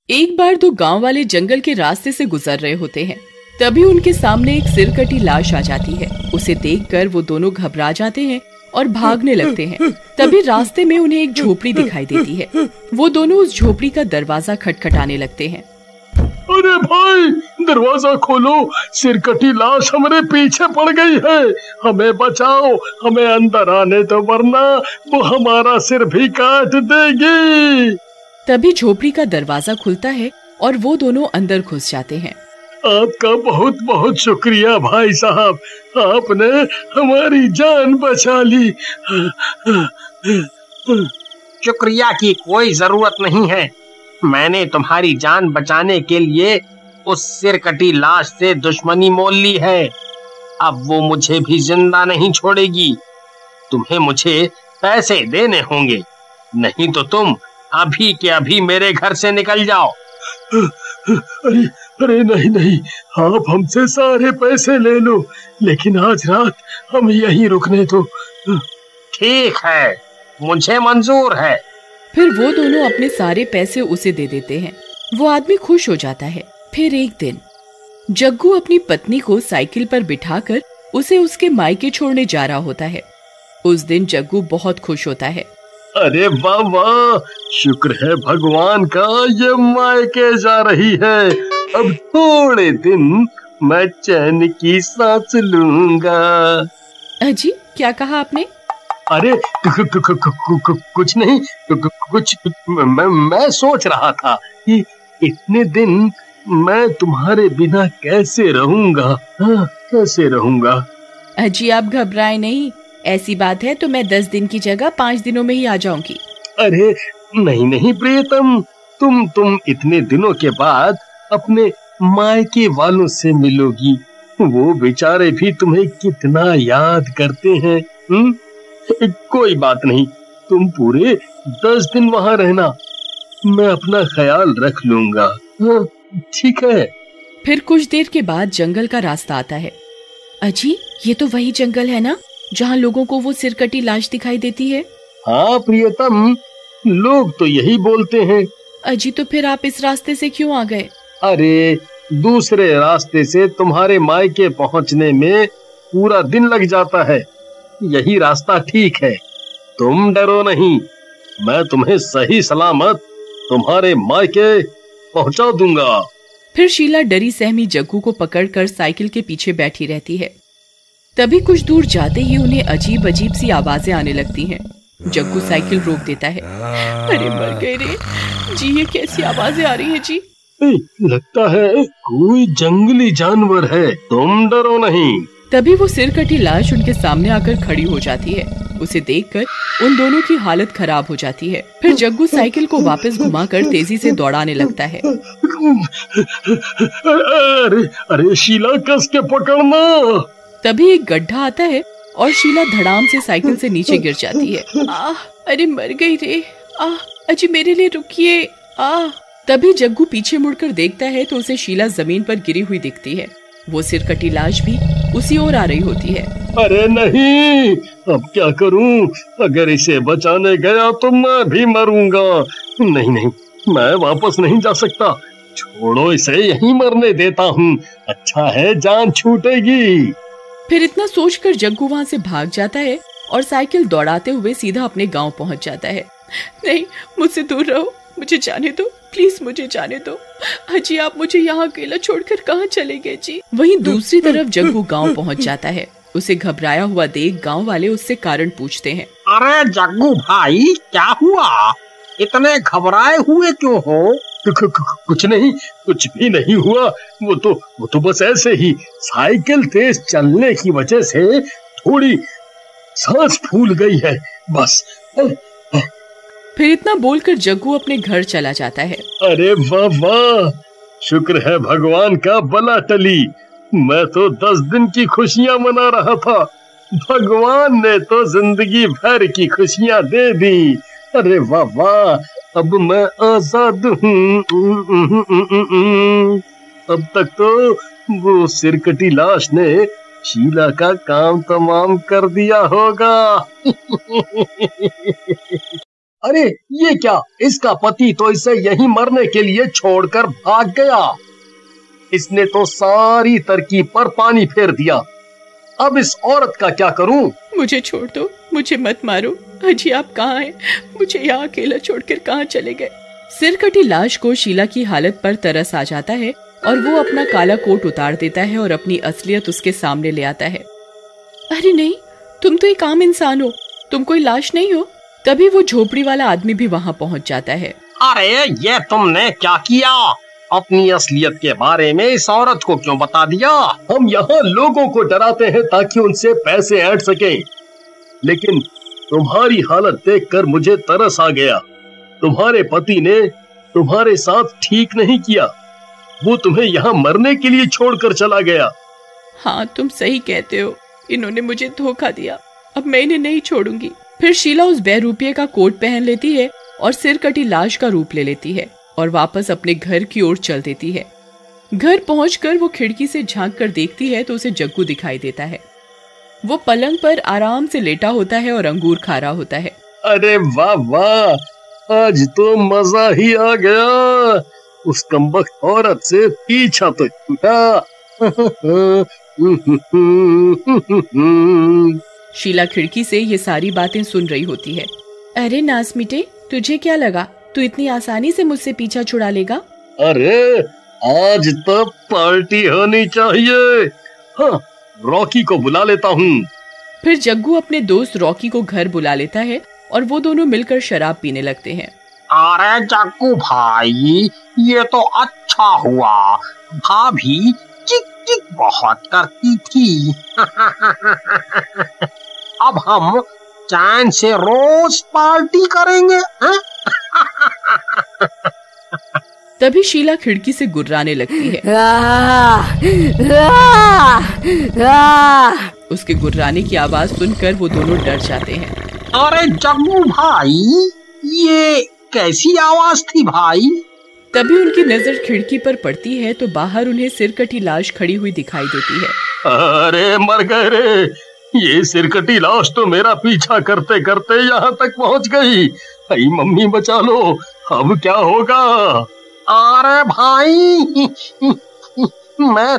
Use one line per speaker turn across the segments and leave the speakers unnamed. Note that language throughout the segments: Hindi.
एक बार दो गांव वाले जंगल के रास्ते से गुजर रहे होते हैं। तभी उनके सामने एक सिरकटी लाश आ जाती है। उसे देखकर वो दोनों घबरा जाते हैं और भागने लगते हैं। तभी रास्ते में उन्हें एक झोपड़ी दिखाई देती है। वो दोनों उस झोपड़ी का दरवाजा खटखटाने लगते हैं।
अरे भाई, दरवाजा खोलो, सिरकटी लाश हमारे पीछे पड़ गई है, हमें बचाओ, हमें अंदर आने दो वरना वो हमारा सिर भी काट देगी।
तभी झोपड़ी का दरवाजा खुलता है और वो दोनों अंदर घुस जाते हैं।
आपका बहुत बहुत शुक्रिया भाई साहब, आपने हमारी जान बचा ली।
शुक्रिया की कोई जरूरत नहीं है। मैंने तुम्हारी जान बचाने के लिए उस सिरकटी लाश से दुश्मनी मोल ली है। अब वो मुझे भी जिंदा नहीं छोड़ेगी। तुम्हें मुझे पैसे देने होंगे, नहीं तो तुम अभी के अभी मेरे घर से निकल जाओ।
अरे अरे नहीं नहीं, आप हमसे सारे पैसे ले लो, लेकिन आज रात हम यहीं रुकने दो।
ठीक है, मुझे मंजूर है।
फिर वो दोनों अपने सारे पैसे उसे दे देते हैं। वो आदमी खुश हो जाता है। फिर एक दिन जग्गू अपनी पत्नी को साइकिल पर बिठाकर उसे उसके मायके छोड़ने जा रहा होता है। उस दिन जग्गू बहुत खुश होता है।
अरे वाह वाह, शुक्र है भगवान का, ये मायके जा रही है। अब थोड़े दिन मैं चैन की सांस लूंगा।
अजी, क्या कहा आपने?
अरे कुछ नहीं, कुछ मैं सोच रहा था कि इतने दिन मैं तुम्हारे बिना कैसे रहूंगा। कैसे रहूंगा।
अजी, आप घबराए नहीं, ऐसी बात है तो मैं 10 दिन की जगह 5 दिनों में ही आ जाऊंगी।
अरे नहीं नहीं प्रियतम, तुम इतने दिनों के बाद अपने मायके वालों से मिलोगी। वो बेचारे भी तुम्हें कितना याद करते हैं। कोई बात नहीं, तुम पूरे 10 दिन वहाँ रहना, मैं अपना ख्याल रख लूंगा। ठीक है।
फिर कुछ देर के बाद जंगल का रास्ता आता है। अजी, ये तो वही जंगल है ना जहाँ लोगों को वो सिरकटी लाश दिखाई देती है?
हाँ प्रियतम, लोग तो यही बोलते हैं।
अजी, तो फिर आप इस रास्ते से क्यों आ गए?
अरे दूसरे रास्ते से तुम्हारे मायके पहुँचने में पूरा दिन लग जाता है, यही रास्ता ठीक है। तुम डरो नहीं, मैं तुम्हें सही सलामत तुम्हारे मायके पहुंचा दूंगा।
फिर शीला डरी सहमी जग्गू को पकड़कर साइकिल के पीछे बैठी रहती है। तभी कुछ दूर जाते ही उन्हें अजीब अजीब सी आवाजें आने लगती हैं। जग्गू साइकिल रोक देता है। अरे मर गए रे जी, ये कैसी आवाजें आ रही है जी?
लगता है कोई जंगली जानवर है, तुम डरो नहीं।
तभी वो सिरकटी लाश उनके सामने आकर खड़ी हो जाती है। उसे देखकर उन दोनों की हालत खराब हो जाती है। फिर जग्गू साइकिल को वापस घुमाकर तेजी से दौड़ाने लगता है।
अरे अरे शीला, कस के पकड़ना।
तभी एक गड्ढा आता है और शीला धड़ाम से साइकिल से नीचे गिर जाती है। अरे मर गई रे। अजी, मेरे लिए रुकिए। तभी जग्गू पीछे मुड़कर देखता है तो उसे शीला जमीन पर गिरी हुई दिखती है। वो सिरकटी लाश भी उसी ओर आ रही होती है।
अरे नहीं, अब क्या करूं? अगर इसे बचाने गया तो मैं भी मरूंगा। नहीं नहीं, मैं वापस नहीं जा सकता। छोड़ो इसे, यहीं मरने देता हूँ। अच्छा है, जान छूटेगी।
फिर इतना सोचकर जग्गू वहाँ से भाग जाता है और साइकिल दौड़ाते हुए सीधा अपने गांव पहुँच जाता है। नहीं, मुझसे दूर रहो, मुझे जाने दो, प्लीज मुझे जाने दो। अजी, आप मुझे यहाँ अकेला छोड़कर कहाँ चले गए जी? वहीं दूसरी तरफ जग्गू गांव पहुँच जाता है। उसे घबराया हुआ देख गांव वाले उससे कारण पूछते हैं।
अरे जग्गू भाई, क्या हुआ? इतने घबराए हुए क्यों हो?
कुछ नहीं, कुछ भी नहीं हुआ। वो तो बस ऐसे ही साइकिल तेज चलने की वजह से थोड़ी सांस फूल गई है, बस।
फिर इतना बोलकर जग्गू अपने घर चला जाता है।
अरे वाह वाह, शुक्र है भगवान का बला टली। मैं तो 10 दिन की खुशियां मना रहा था, भगवान ने तो जिंदगी भर की खुशियां दे दी। अरे वाह वाह, अब मैं आजाद हूँ। अब तक तो वो सिरकटी लाश ने शीला का काम तमाम कर दिया होगा। अरे ये क्या, इसका पति तो इसे यहीं मरने के लिए छोड़कर भाग गया। इसने तो सारी तरकीब पर पानी फेर दिया। अब इस औरत का क्या करूं?
मुझे छोड़ दो, मुझे मत मारो। अजी आप कहाँ हैं? मुझे यहाँ अकेला छोड़कर कहाँ चले गए? सिरकटी लाश को शीला की हालत पर तरस आ जाता है और वो अपना काला कोट उतार देता है और अपनी असलियत उसके सामने ले आता है। अरे नहीं, तुम तो एक आम इंसान हो, तुम कोई लाश नहीं हो। तभी वो झोपड़ी वाला आदमी भी वहाँ पहुँच जाता है।
अरे ये तुमने क्या किया? अपनी असलियत के बारे में इस औरत को क्यों बता दिया?
हम यहाँ लोगों को डराते हैं ताकि उनसे पैसे ऐंठ सकें, लेकिन तुम्हारी हालत देखकर मुझे तरस आ गया। तुम्हारे पति ने तुम्हारे साथ ठीक नहीं किया, वो तुम्हें यहाँ मरने के लिए छोड़कर चला गया।
हाँ तुम सही कहते हो, इन्होंने मुझे धोखा दिया, अब मैं इन्हें नहीं छोड़ूंगी। फिर शीला उस बहरूपिये का कोट पहन लेती है और सिरकटी लाश का रूप ले लेती है और वापस अपने घर की ओर चल देती है। घर पहुंचकर वो खिड़की से झांक कर देखती है तो उसे जग्गू दिखाई देता है। वो पलंग पर आराम से लेटा होता है और अंगूर खा रहा होता है।
अरे वाह वाह, आज तो मजा ही आ गया। उस कमबख्त औरत से पीछा तो छूटा।
शीला खिड़की से ये सारी बातें सुन रही होती है। अरे नासमिटे, तुझे क्या लगा तू इतनी आसानी से मुझसे पीछा छुड़ा लेगा?
अरे आज तो पार्टी होनी चाहिए। हाँ, रॉकी को बुला लेता हूँ।
फिर जग्गू अपने दोस्त रॉकी को घर बुला लेता है और वो दोनों मिलकर शराब पीने लगते हैं।
अरे जग्गू भाई, ये तो अच्छा हुआ। भाभी चिक चिक बहुत करती थी। अब हम चैन से रोज पार्टी करेंगे।
तभी शीला खिड़की से गुर्राने लगती है। उसके गुर्राने की आवाज सुनकर वो दोनों डर जाते हैं।
अरे जग्गू भाई, ये कैसी आवाज थी भाई?
तभी उनकी नजर खिड़की पर पड़ती है तो बाहर उन्हें सिरकटी लाश खड़ी हुई दिखाई देती है।
अरे मर गए रे, ये सिरकटी लाश तो मेरा पीछा करते करते यहाँ तक पहुँच गई। अरे मम्मी बचा लो, अब क्या होगा?
अरे भाई, मैं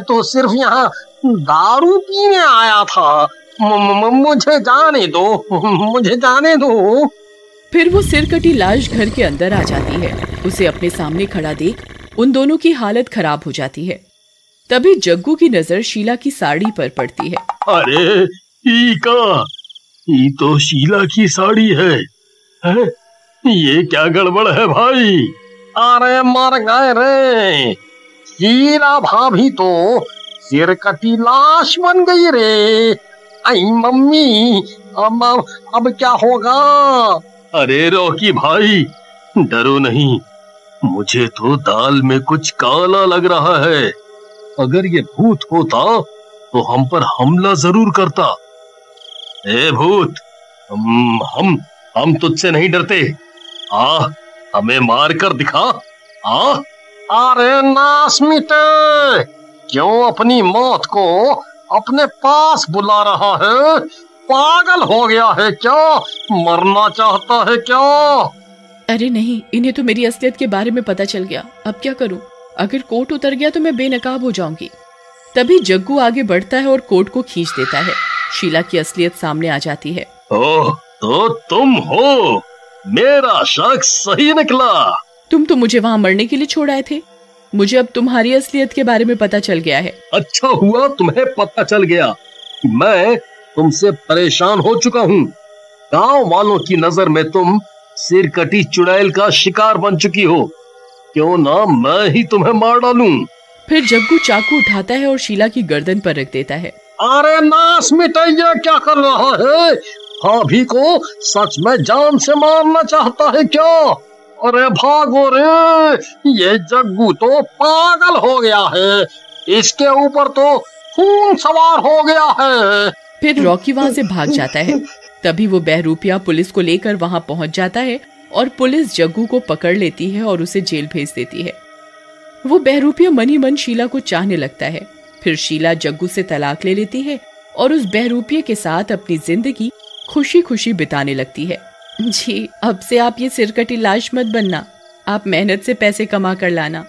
तो सिर्फ यहाँ दारू पीने आया था। मुझे जाने दो।
फिर वो सिरकटी लाश घर के अंदर आ जाती है। उसे अपने सामने खड़ा देख उन दोनों की हालत खराब हो जाती है। तभी जग्गू की नजर शीला की साड़ी पर पड़ती है।
अरे ये तो शीला की साड़ी है? ये क्या गड़बड़ है भाई?
अरे मर गए रे, शीला भाभी तो सिरकटी लाश बन गई रे। आई मम्मी, अब क्या होगा?
अरे रॉकी भाई, डरो नहीं, मुझे तो दाल में कुछ काला लग रहा है। अगर ये भूत होता तो हम पर हमला जरूर करता। ए भूत, हम तुझसे नहीं डरते। हमें मार कर दिखा।
अरे नासमिटे, क्यों अपनी मौत को अपने पास बुला रहा है? पागल हो गया है क्या? मरना चाहता है क्या?
अरे नहीं, इन्हें तो मेरी असलियत के बारे में पता चल गया। अब क्या करूं? अगर कोट उतर गया तो मैं बेनकाब हो जाऊंगी। तभी जग्गू आगे बढ़ता है और कोट को खींच देता है। शीला की असलियत सामने आ जाती है।
ओह, तो तुम हो। मेरा शक सही निकला।
तुम तो मुझे वहाँ मरने के लिए छोड़ आए थे। मुझे अब तुम्हारी असलियत के बारे में पता चल गया है।
अच्छा हुआ तुम्हें पता चल गया कि मैं तुमसे परेशान हो चुका हूँ। गांव वालों की नजर में तुम सिरकटी चुड़ैल का शिकार बन चुकी हो। क्यों ना मैं ही तुम्हें मार डालूं।
फिर जग्गू चाकू उठाता है और शीला की गर्दन पर रख देता है।
अरे नासमिटे, ये क्या कर रहा है? भाभी को सच में जान से मारना चाहता है क्या? अरे भागो रे, ये जग्गू तो पागल हो गया है। इसके ऊपर तो खून सवार हो गया है।
फिर रॉकी वहाँ से भाग जाता है। तभी वो बहरूपिया पुलिस को लेकर वहाँ पहुँच जाता है और पुलिस जग्गू को पकड़ लेती है और उसे जेल भेज देती है। वो बहरूपिया मन ही मन शीला को चाहने लगता है। फिर शीला जग्गू से तलाक ले लेती है और उस बहरूपिये के साथ अपनी जिंदगी खुशी खुशी बिताने लगती है। जी अब से आप ये सिरकटी लाश मत बनना, आप मेहनत से पैसे कमा कर लाना।